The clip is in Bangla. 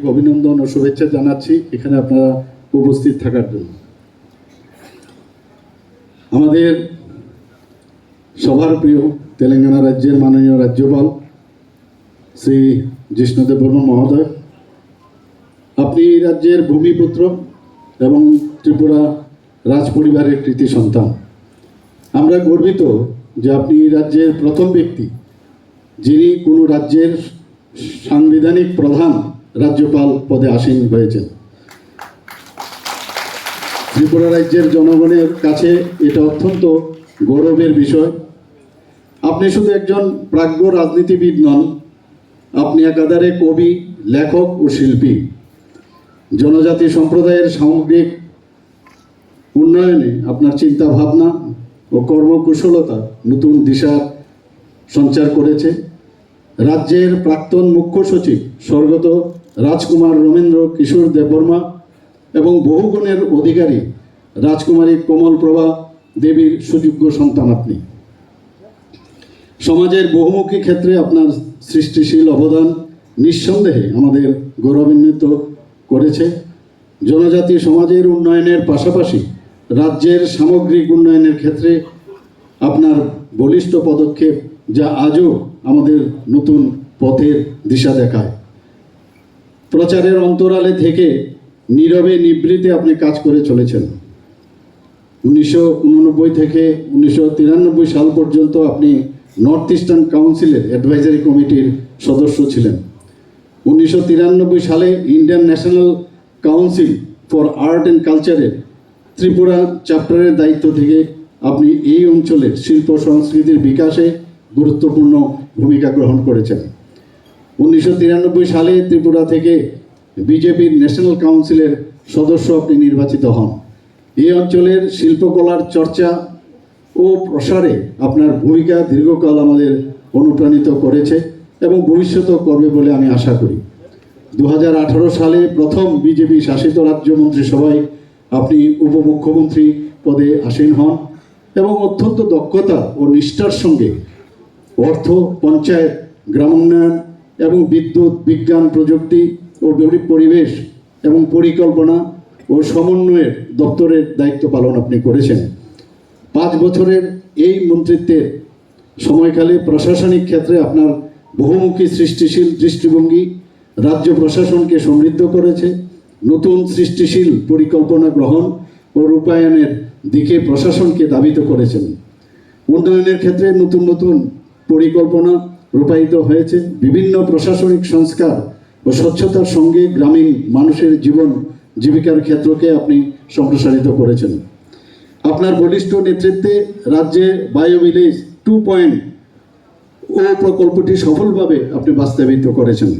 অভিনন্দন ও শুভেচ্ছা জানাচ্ছি এখানে আপনারা উপস্থিত থাকার জন্য। আমাদের সবার প্রিয় তেলেঙ্গানা রাজ্যের মাননীয় রাজ্যপাল শ্রী জিষ্ণুদেব বর্মন মহোদয়, আপনি এই রাজ্যের ভূমিপুত্র এবং ত্রিপুরা রাজ পরিবারের কৃতি সন্তান। আমরা গর্বিত যে আপনি এই রাজ্যের প্রথম ব্যক্তি যিনি কোনো রাজ্যের সাংবিধানিক প্রধান রাজ্যপাল পদে আসীন হয়েছেন। ত্রিপুরা রাজ্যের জনগণের কাছে এটা অত্যন্ত গৌরবের বিষয়। আপনি শুধু একজন প্রাজ্ঞ রাজনীতিবিদ নন, আপনি একাধারে কবি, লেখক ও শিল্পী। জনজাতি সম্প্রদায়ের সামগ্রিক উন্নয়নে আপনার চিন্তা ভাবনা ও কর্মকুশলতা নতুন দিশা সঞ্চার করেছে। রাজ্যের প্রাক্তন মুখ্য সচিব স্বর্গত রাজকুমার রবীন্দ্র কিশোর দেববর্মা এবং বহুগুণের অধিকারী রাজকুমারী কমলপ্রভা দেবীর সুযোগ্য সন্তান আপনি। সমাজের বহুমুখী ক্ষেত্রে আপনার সৃষ্টিশীল অবদান নিঃসন্দেহে আমাদের গৌরবান্বিত করেছে। জনজাতি সমাজের উন্নয়নের পাশাপাশি রাজ্যের সামগ্রিক উন্নয়নের ক্ষেত্রে আপনার বলিষ্ঠ পদক্ষেপ যা আজও আমাদের নতুন পথের দিশা দেখায়। প্রচারের অন্তরালে থেকে নীরবে নিবৃত্তে আপনি কাজ করে চলেছেন। 1989 থেকে 1993 সাল পর্যন্ত আপনি নর্থ ইস্টার্ন কাউন্সিলের অ্যাডভাইজারি কমিটির সদস্য ছিলেন। 1993 সালে Indian national council for art and কালচারের ত্রিপুরা চ্যাপ্টারের দায়িত্ব থেকে আপনি এই অঞ্চলের শিল্প সংস্কৃতির বিকাশে গুরুত্বপূর্ণ ভূমিকা গ্রহণ করেছেন। 1993 সালে ত্রিপুরা থেকে বিজেপির ন্যাশনাল কাউন্সিলের সদস্য আপনি নির্বাচিত হন। এই অঞ্চলের শিল্পকলার চর্চা ও প্রসারে আপনার ভূমিকা দীর্ঘকাল আমাদের অনুপ্রাণিত করেছে এবং ভবিষ্যতেও করবে বলে আমি আশা করি। 2018 সালে প্রথম বিজেপি শাসিত রাজ্য মন্ত্রিসভায় আপনি উপমুখ্যমন্ত্রী পদে আসীন হন এবং অত্যন্ত দক্ষতা ও নিষ্ঠার সঙ্গে অর্থ, পঞ্চায়েত, গ্রামোন্নয়ন এবং বিদ্যুৎ, বিজ্ঞান, প্রযুক্তি ও পরিবেশ এবং পরিকল্পনা ও সমন্বয়ের দপ্তরের দায়িত্ব পালন আপনি করেছেন। 5 বছরের এই মন্ত্রিত্বের সময়কালে প্রশাসনিক ক্ষেত্রে আপনার বহুমুখী সৃষ্টিশীল দৃষ্টিভঙ্গি রাজ্য প্রশাসনকে সমৃদ্ধ করেছে। নতুন সৃষ্টিশীল পরিকল্পনা গ্রহণ ও রূপায়ণের দিকে প্রশাসনকে ধাবিত করেছেন। উন্নয়নের ক্ষেত্রে নতুন নতুন পরিকল্পনা রূপায়িত হয়েছে। বিভিন্ন প্রশাসনিক সংস্কার ও স্বচ্ছতার সঙ্গে গ্রামীণ মানুষের জীবন জীবিকার ক্ষেত্রকে আপনি সম্প্রসারিত করেছেন। আপনার বলিষ্ঠ নেতৃত্বে রাজ্যে বায়োভিলেজ 2.0 প্রকল্পটি সফলভাবে আপনি বাস্তবায়িত করেছেন।